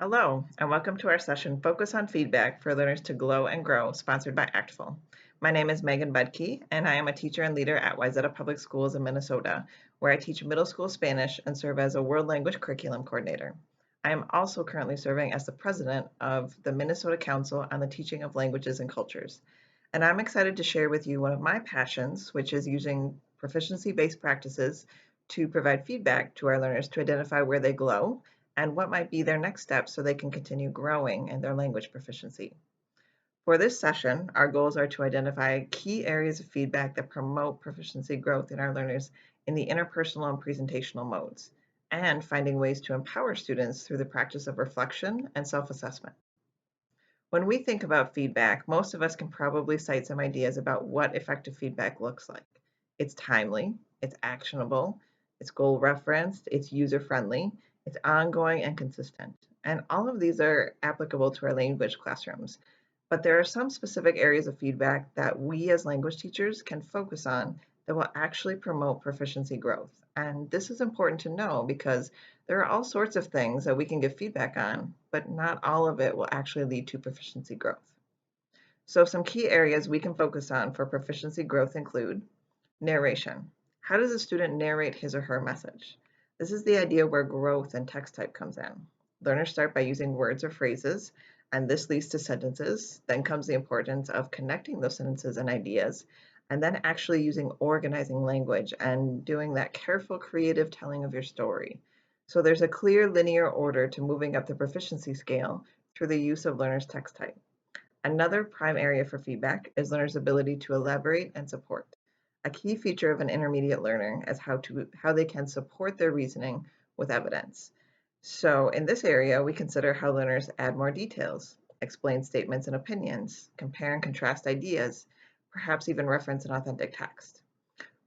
Hello, and welcome to our session Focus on Feedback for Learners to Glow and Grow, sponsored by ACTFL. My name is Megan Budke, and I am a teacher and leader at Wayzata Public Schools in Minnesota, where I teach middle school Spanish and serve as a World Language Curriculum Coordinator. I am also currently serving as the president of the Minnesota Council on the Teaching of Languages and Cultures. And I'm excited to share with you one of my passions, which is using proficiency-based practices to provide feedback to our learners to identify where they glow and what might be their next steps so they can continue growing in their language proficiency. For this session, our goals are to identify key areas of feedback that promote proficiency growth in our learners in the interpersonal and presentational modes, and finding ways to empower students through the practice of reflection and self-assessment. When we think about feedback, most of us can probably cite some ideas about what effective feedback looks like. It's timely, it's actionable, it's goal referenced, it's user-friendly, it's ongoing and consistent. And all of these are applicable to our language classrooms. But there are some specific areas of feedback that we as language teachers can focus on that will actually promote proficiency growth. And this is important to know because there are all sorts of things that we can give feedback on, but not all of it will actually lead to proficiency growth. So some key areas we can focus on for proficiency growth include narration. How does a student narrate his or her message? This is the idea where growth and text type comes in. Learners start by using words or phrases, and this leads to sentences. Then comes the importance of connecting those sentences and ideas, and then actually using organizing language and doing that careful, creative telling of your story. So there's a clear linear order to moving up the proficiency scale through the use of learners' text type. Another prime area for feedback is learners' ability to elaborate and support. A key feature of an intermediate learner is how they can support their reasoning with evidence. So in this area, we consider how learners add more details, explain statements and opinions, compare and contrast ideas, perhaps even reference an authentic text.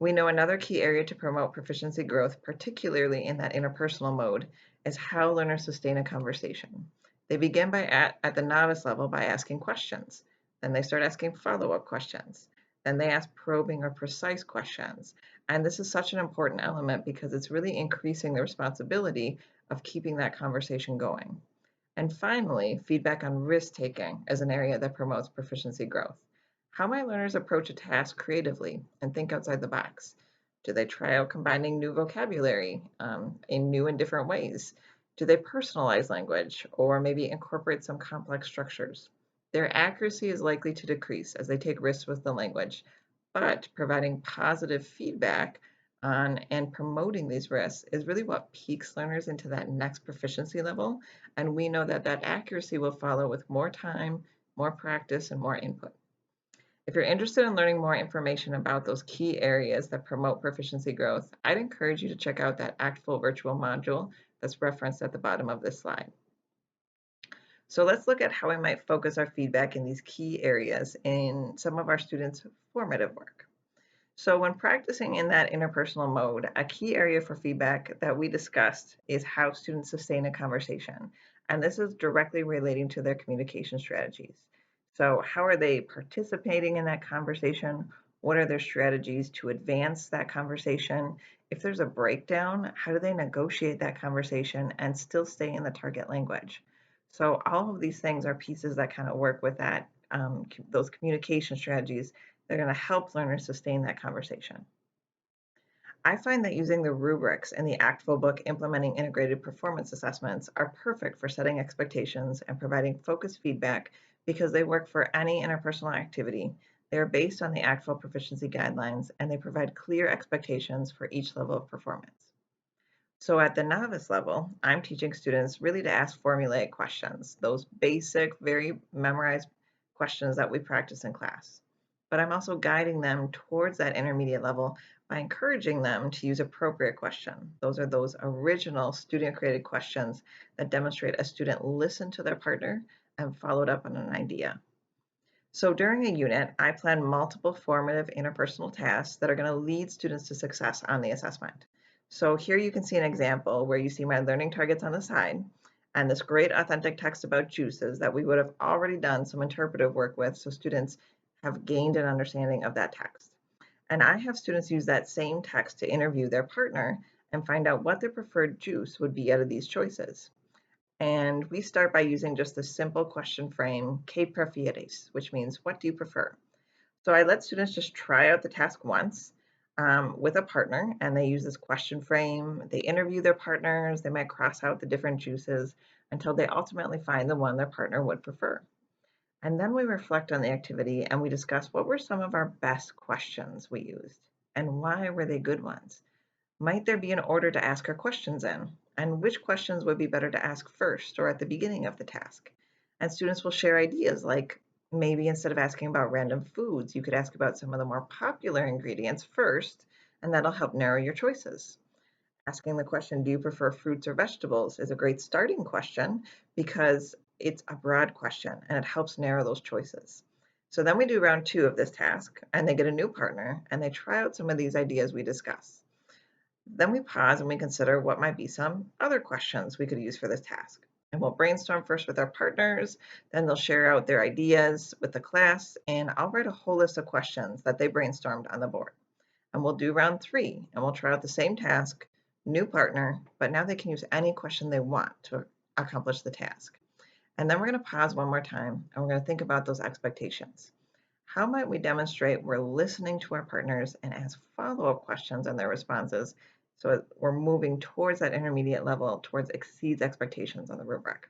We know another key area to promote proficiency growth, particularly in that interpersonal mode, is how learners sustain a conversation. They begin at the novice level by asking questions. Then they start asking follow-up questions. Then they ask probing or precise questions. And this is such an important element because it's really increasing the responsibility of keeping that conversation going. And finally, feedback on risk-taking is an area that promotes proficiency growth. How might learners approach a task creatively and think outside the box? Do they try out combining new vocabulary in new and different ways? Do they personalize language or maybe incorporate some complex structures? Their accuracy is likely to decrease as they take risks with the language, but providing positive feedback on and promoting these risks is really what peaks learners into that next proficiency level. And we know that that accuracy will follow with more time, more practice, and more input. If you're interested in learning more information about those key areas that promote proficiency growth, I'd encourage you to check out that ACTFL virtual module that's referenced at the bottom of this slide. So let's look at how we might focus our feedback in these key areas in some of our students' formative work. So when practicing in that interpersonal mode, a key area for feedback that we discussed is how students sustain a conversation. And this is directly relating to their communication strategies. So how are they participating in that conversation? What are their strategies to advance that conversation? If there's a breakdown, how do they negotiate that conversation and still stay in the target language? So all of these things are pieces that kind of work with that, those communication strategies. They're going to help learners sustain that conversation. I find that using the rubrics in the ACTFL book Implementing Integrated Performance Assessments are perfect for setting expectations and providing focused feedback because they work for any interpersonal activity. They are based on the ACTFL proficiency guidelines and they provide clear expectations for each level of performance. So at the novice level, I'm teaching students really to ask formulaic questions, those basic, very memorized questions that we practice in class. But I'm also guiding them towards that intermediate level by encouraging them to use appropriate questions. Those are those original student-created questions that demonstrate a student listened to their partner and followed up on an idea. So during a unit, I plan multiple formative interpersonal tasks that are going to lead students to success on the assessment. So here you can see an example where you see my learning targets on the side and this great authentic text about juices that we would have already done some interpretive work with so students have gained an understanding of that text. And I have students use that same text to interview their partner and find out what their preferred juice would be out of these choices. And we start by using just the simple question frame, ¿Qué prefieres?, which means, what do you prefer? So I let students just try out the task once with a partner, and they use this question frame. They interview their partners. They might cross out the different juices until they ultimately find the one their partner would prefer. And then we reflect on the activity and we discuss what were some of our best questions we used and why were they good ones? Might there be an order to ask our questions in? And which questions would be better to ask first or at the beginning of the task? And students will share ideas like maybe instead of asking about random foods, you could ask about some of the more popular ingredients first, and that'll help narrow your choices. Asking the question, do you prefer fruits or vegetables, is a great starting question because it's a broad question and it helps narrow those choices. So then we do round 2 of this task and they get a new partner and they try out some of these ideas we discuss. Then we pause and we consider what might be some other questions we could use for this task. And we'll brainstorm first with our partners, then they'll share out their ideas with the class, and I'll write a whole list of questions that they brainstormed on the board. And we'll do round 3, and we'll try out the same task, new partner, but now they can use any question they want to accomplish the task. And then we're going to pause one more time, and we're going to think about those expectations. How might we demonstrate we're listening to our partners and ask follow-up questions on their responses so we're moving towards that intermediate level, towards exceeds expectations on the rubric?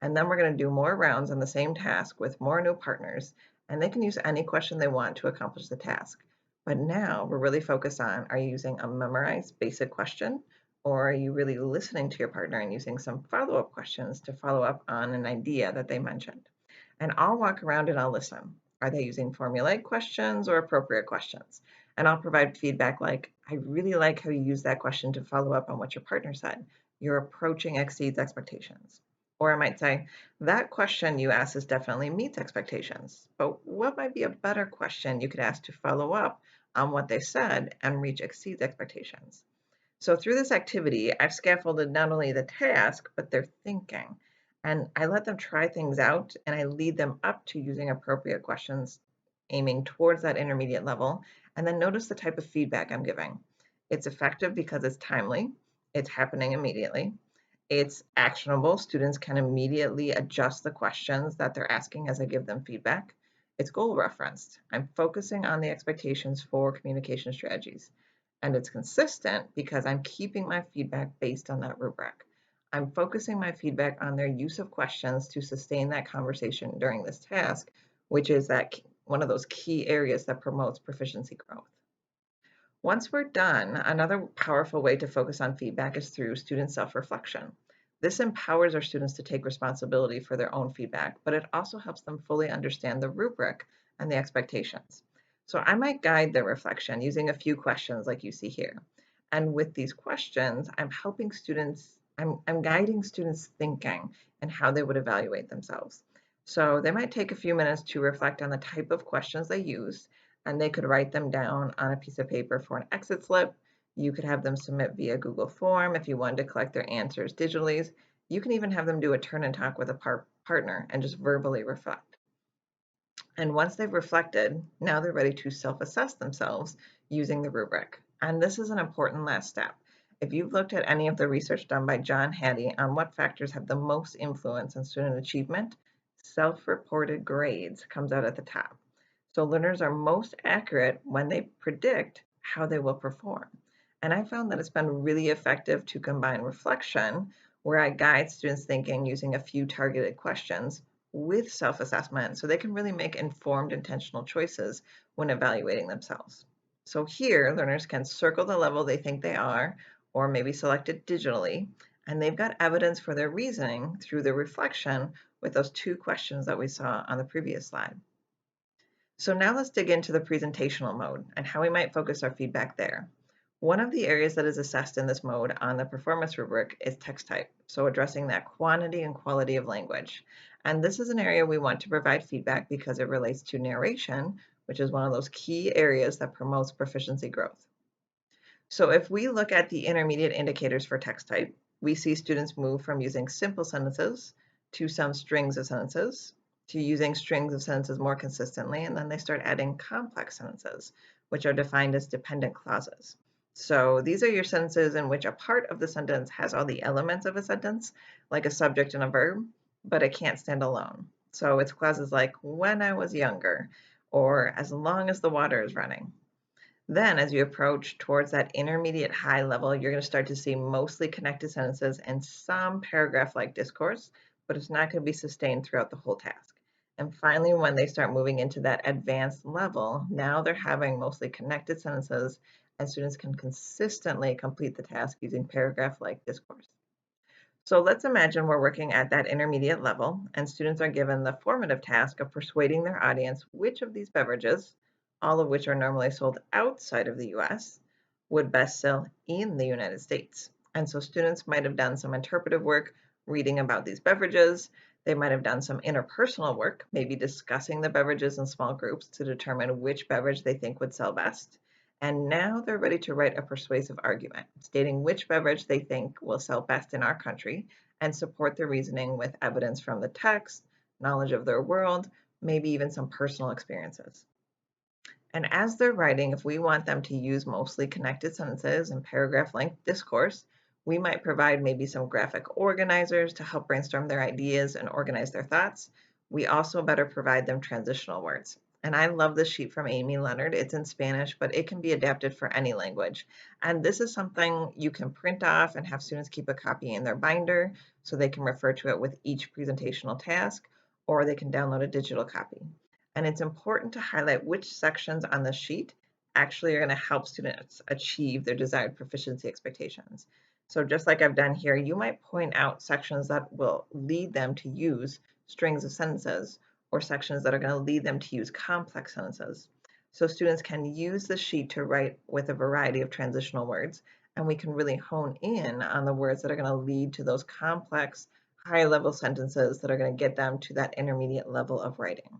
And then we're going to do more rounds on the same task with more new partners, and they can use any question they want to accomplish the task. But now we're really focused on, are you using a memorized basic question, or are you really listening to your partner and using some follow-up questions to follow up on an idea that they mentioned? And I'll walk around and I'll listen. Are they using formulaic questions or appropriate questions? And I'll provide feedback like, I really like how you use that question to follow up on what your partner said. Your approaching exceeds expectations. Or I might say, that question you asked is definitely meets expectations, but what might be a better question you could ask to follow up on what they said and reach exceeds expectations? So through this activity, I've scaffolded not only the task, but their thinking. And I let them try things out and I lead them up to using appropriate questions, aiming towards that intermediate level, and then notice the type of feedback I'm giving. It's effective because it's timely, it's happening immediately, it's actionable. Students can immediately adjust the questions that they're asking as I give them feedback. It's goal referenced. I'm focusing on the expectations for communication strategies. And it's consistent because I'm keeping my feedback based on that rubric. I'm focusing my feedback on their use of questions to sustain that conversation during this task, which is that one of those key areas that promotes proficiency growth. Once we're done, another powerful way to focus on feedback is through student self-reflection. This empowers our students to take responsibility for their own feedback, but it also helps them fully understand the rubric and the expectations. So I might guide their reflection using a few questions like you see here. And with these questions, I'm guiding students' thinking and how they would evaluate themselves. So they might take a few minutes to reflect on the type of questions they use, and they could write them down on a piece of paper for an exit slip. You could have them submit via Google form if you wanted to collect their answers digitally. You can even have them do a turn and talk with a partner and just verbally reflect. And once they've reflected, now they're ready to self-assess themselves using the rubric. And this is an important last step. If you've looked at any of the research done by John Hattie on what factors have the most influence on student achievement, self-reported grades comes out at the top. So learners are most accurate when they predict how they will perform. And I found that it's been really effective to combine reflection, where I guide students' thinking using a few targeted questions, with self-assessment so they can really make informed, intentional choices when evaluating themselves. So here, learners can circle the level they think they are, or maybe select it digitally, and they've got evidence for their reasoning through the reflection with those 2 questions that we saw on the previous slide. So now let's dig into the presentational mode and how we might focus our feedback there. One of the areas that is assessed in this mode on the performance rubric is text type, so addressing that quantity and quality of language. And this is an area we want to provide feedback because it relates to narration, which is one of those key areas that promotes proficiency growth. So if we look at the intermediate indicators for text type, we see students move from using simple sentences to some strings of sentences, to using strings of sentences more consistently, and then they start adding complex sentences, which are defined as dependent clauses. So these are your sentences in which a part of the sentence has all the elements of a sentence, like a subject and a verb, but it can't stand alone. So it's clauses like when I was younger, or as long as the water is running. Then as you approach towards that intermediate high level, you're going to start to see mostly connected sentences and some paragraph-like discourse, but it's not going to be sustained throughout the whole task. And finally, when they start moving into that advanced level, now they're having mostly connected sentences and students can consistently complete the task using paragraph-like discourse. So let's imagine we're working at that intermediate level and students are given the formative task of persuading their audience which of these beverages, all of which are normally sold outside of the US, would best sell in the United States. And so students might have done some interpretive work reading about these beverages. They might have done some interpersonal work, maybe discussing the beverages in small groups to determine which beverage they think would sell best. And now they're ready to write a persuasive argument, stating which beverage they think will sell best in our country and support their reasoning with evidence from the text, knowledge of their world, maybe even some personal experiences. And as they're writing, if we want them to use mostly connected sentences and paragraph-length discourse, we might provide maybe some graphic organizers to help brainstorm their ideas and organize their thoughts. We also better provide them transitional words. And I love this sheet from Amy Leonard. It's in Spanish, but it can be adapted for any language. And this is something you can print off and have students keep a copy in their binder so they can refer to it with each presentational task, or they can download a digital copy. And it's important to highlight which sections on the sheet actually are going to help students achieve their desired proficiency expectations. So just like I've done here, you might point out sections that will lead them to use strings of sentences or sections that are going to lead them to use complex sentences. So students can use the sheet to write with a variety of transitional words, and we can really hone in on the words that are going to lead to those complex, high-level sentences that are going to get them to that intermediate level of writing.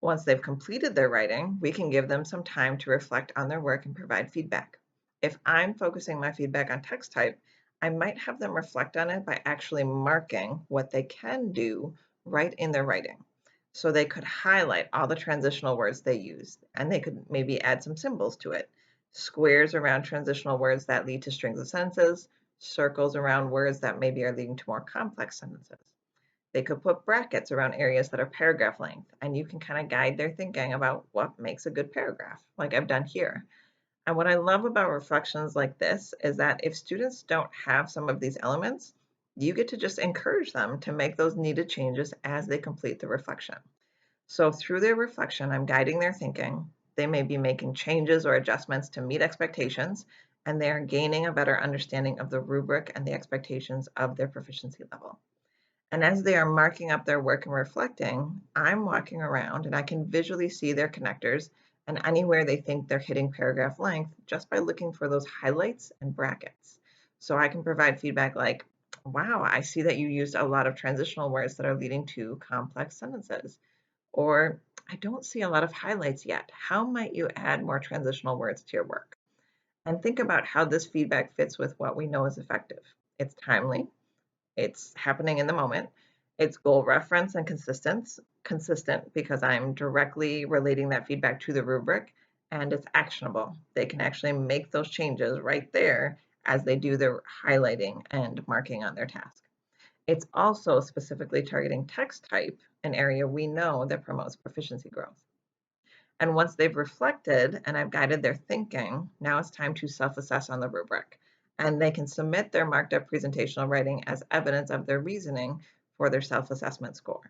Once they've completed their writing, we can give them some time to reflect on their work and provide feedback. If I'm focusing my feedback on text type, I might have them reflect on it by actually marking what they can do right in their writing. So they could highlight all the transitional words they used, and they could maybe add some symbols to it. Squares around transitional words that lead to strings of sentences, circles around words that maybe are leading to more complex sentences. They could put brackets around areas that are paragraph length, and you can kind of guide their thinking about what makes a good paragraph, like I've done here. And what I love about reflections like this is that if students don't have some of these elements, you get to just encourage them to make those needed changes as they complete the reflection. So through their reflection, I'm guiding their thinking. They may be making changes or adjustments to meet expectations, and they are gaining a better understanding of the rubric and the expectations of their proficiency level. And as they are marking up their work and reflecting, I'm walking around and I can visually see their connectors and anywhere they think they're hitting paragraph length just by looking for those highlights and brackets. So I can provide feedback like, wow, I see that you used a lot of transitional words that are leading to complex sentences. Or I don't see a lot of highlights yet. How might you add more transitional words to your work? And think about how this feedback fits with what we know is effective. It's timely, it's happening in the moment. It's goal reference and consistent because I'm directly relating that feedback to the rubric, and it's actionable. They can actually make those changes right there as they do their highlighting and marking on their task. It's also specifically targeting text type, an area we know that promotes proficiency growth. And once they've reflected and I've guided their thinking, now it's time to self-assess on the rubric. And they can submit their marked up presentational writing as evidence of their reasoning for their self-assessment score.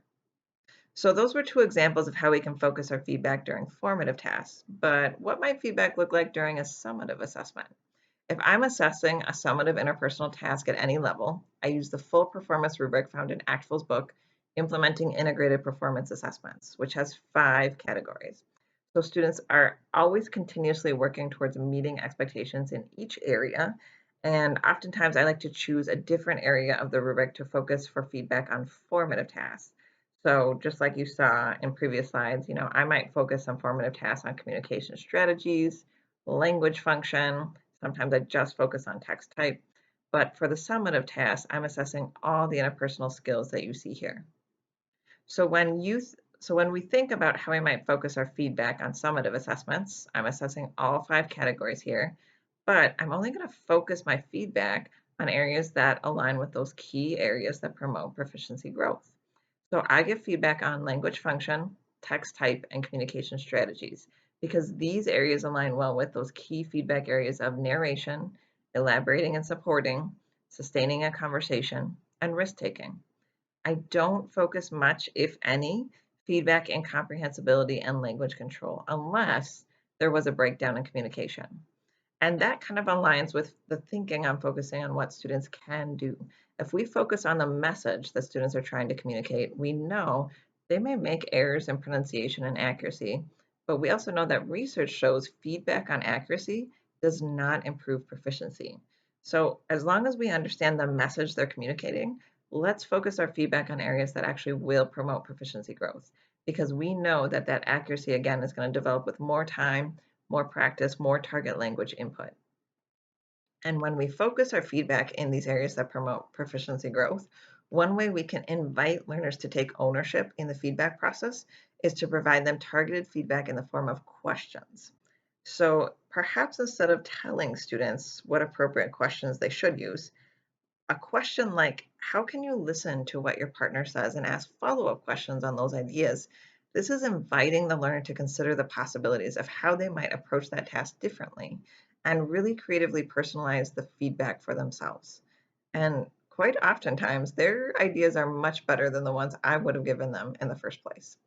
So those were two examples of how we can focus our feedback during formative tasks. But what might feedback look like during a summative assessment? If I'm assessing a summative interpersonal task at any level, I use the full performance rubric found in Actful's book, Implementing Integrated Performance Assessments, which has 5 categories. So students are always continuously working towards meeting expectations in each area. And oftentimes I like to choose a different area of the rubric to focus for feedback on formative tasks. So just like you saw in previous slides, I might focus on formative tasks on communication strategies, language function. Sometimes I just focus on text type. But for the summative tasks, I'm assessing all the interpersonal skills that you see here. So when we think about how we might focus our feedback on summative assessments, I'm assessing all 5 categories here, but I'm only going to focus my feedback on areas that align with those key areas that promote proficiency growth. So I give feedback on language function, text type, and communication strategies because these areas align well with those key feedback areas of narration, elaborating and supporting, sustaining a conversation, and risk taking. I don't focus much, if any, feedback in comprehensibility and language control unless there was a breakdown in communication. And that kind of aligns with the thinking I'm focusing on what students can do. If we focus on the message that students are trying to communicate, we know they may make errors in pronunciation and accuracy, but we also know that research shows feedback on accuracy does not improve proficiency. So as long as we understand the message they're communicating, let's focus our feedback on areas that actually will promote proficiency growth, because we know that that accuracy, again, is going to develop with more time, more practice, more target language input. And when we focus our feedback in these areas that promote proficiency growth, one way we can invite learners to take ownership in the feedback process is to provide them targeted feedback in the form of questions. So perhaps instead of telling students what appropriate questions they should use, a question like, how can you listen to what your partner says and ask follow-up questions on those ideas? This is inviting the learner to consider the possibilities of how they might approach that task differently and really creatively personalize the feedback for themselves. And quite oftentimes, their ideas are much better than the ones I would have given them in the first place.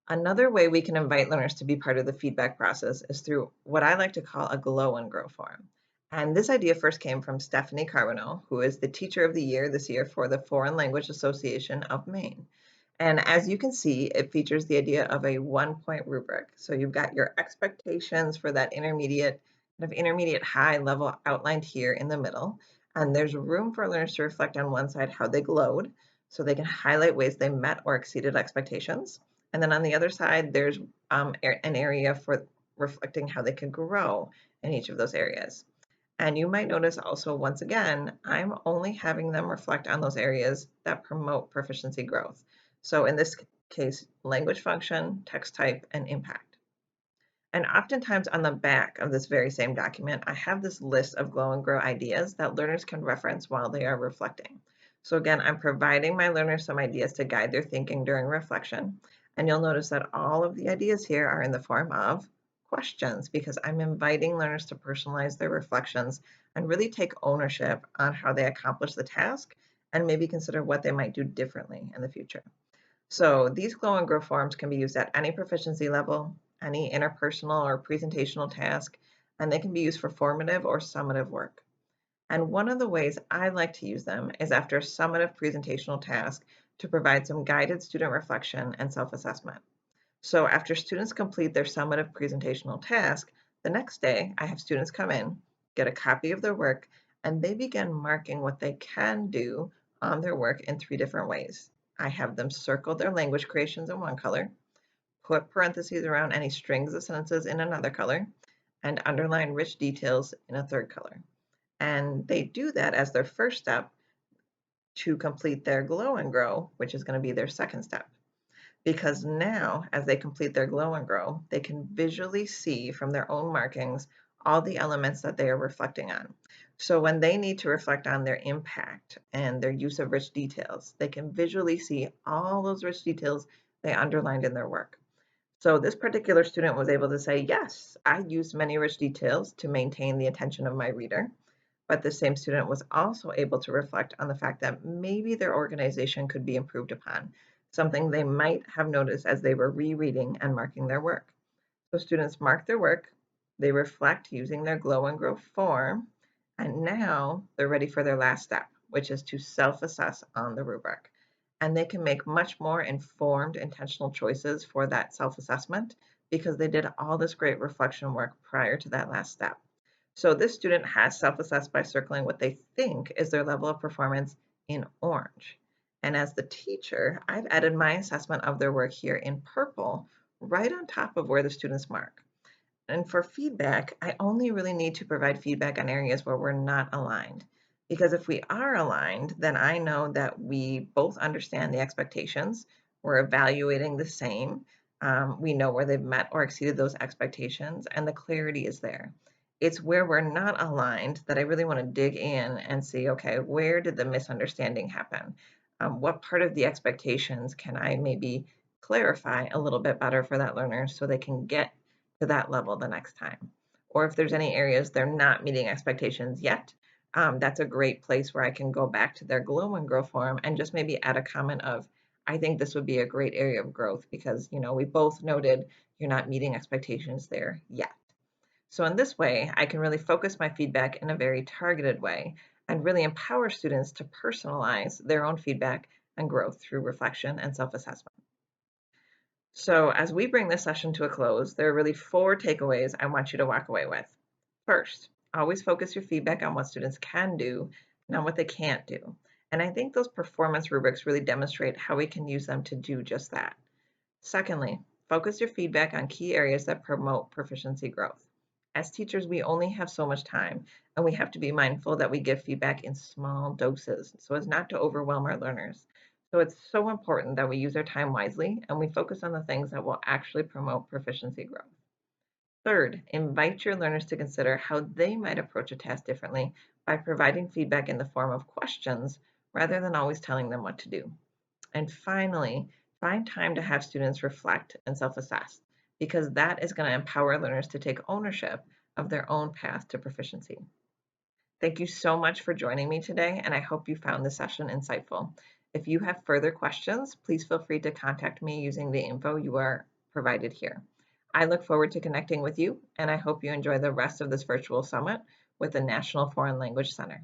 Another way we can invite learners to be part of the feedback process is through what I like to call a glow and grow forum. And this idea first came from Stephanie Carbonell, who is the Teacher of the Year this year for the Foreign Language Association of Maine. And as you can see, it features the idea of a 1-point rubric. So you've got your expectations for that intermediate high level outlined here in the middle. And there's room for learners to reflect on one side how they glowed, so they can highlight ways they met or exceeded expectations. And then on the other side, there's an area for reflecting how they can grow in each of those areas. And you might notice also, once again, I'm only having them reflect on those areas that promote proficiency growth. So in this case, language function, text type, and impact. And oftentimes on the back of this very same document, I have this list of glow and grow ideas that learners can reference while they are reflecting. So again, I'm providing my learners some ideas to guide their thinking during reflection. And you'll notice that all of the ideas here are in the form of questions, because I'm inviting learners to personalize their reflections and really take ownership on how they accomplish the task and maybe consider what they might do differently in the future. So these glow and grow forms can be used at any proficiency level, any interpersonal or presentational task, and they can be used for formative or summative work. And one of the ways I like to use them is after a summative presentational task to provide some guided student reflection and self-assessment. So after students complete their summative presentational task, the next day I have students come in, get a copy of their work, and they begin marking what they can do on their work in 3 different ways. I have them circle their language creations in one color, put parentheses around any strings of sentences in another color, and underline rich details in a third color. And they do that as their first step to complete their glow and grow, which is going to be their second step. Because now, as they complete their glow and grow, they can visually see from their own markings all the elements that they are reflecting on. So when they need to reflect on their impact and their use of rich details, they can visually see all those rich details they underlined in their work. So this particular student was able to say, yes, I used many rich details to maintain the attention of my reader. But the same student was also able to reflect on the fact that maybe their organization could be improved upon, something they might have noticed as they were rereading and marking their work. So students mark their work, they reflect using their glow and grow form, and now they're ready for their last step, which is to self-assess on the rubric. And they can make much more informed, intentional choices for that self-assessment because they did all this great reflection work prior to that last step. So this student has self-assessed by circling what they think is their level of performance in orange. And as the teacher, I've added my assessment of their work here in purple, right on top of where the students mark. And for feedback, I only really need to provide feedback on areas where we're not aligned. Because if we are aligned, then I know that we both understand the expectations, we're evaluating the same, we know where they've met or exceeded those expectations, and the clarity is there. It's where we're not aligned that I really want to dig in and see, okay, where did the misunderstanding happen? What part of the expectations can I maybe clarify a little bit better for that learner so they can get to that level the next time? Or if there's any areas they're not meeting expectations yet, that's a great place where I can go back to their Glow and Grow forum and just maybe add a comment of, I think this would be a great area of growth because, we both noted you're not meeting expectations there yet. So in this way, I can really focus my feedback in a very targeted way and really empower students to personalize their own feedback and growth through reflection and self-assessment. So as we bring this session to a close, there are really 4 takeaways I want you to walk away with. First, always focus your feedback on what students can do, not what they can't do. And I think those performance rubrics really demonstrate how we can use them to do just that. Secondly, focus your feedback on key areas that promote proficiency growth. As teachers, we only have so much time, and we have to be mindful that we give feedback in small doses so as not to overwhelm our learners. So it's so important that we use our time wisely and we focus on the things that will actually promote proficiency growth. Third, invite your learners to consider how they might approach a task differently by providing feedback in the form of questions rather than always telling them what to do. And finally, find time to have students reflect and self-assess because that is going to empower learners to take ownership of their own path to proficiency. Thank you so much for joining me today, and I hope you found this session insightful. If you have further questions, please feel free to contact me using the info you are provided here. I look forward to connecting with you, and I hope you enjoy the rest of this virtual summit with the National Foreign Language Center.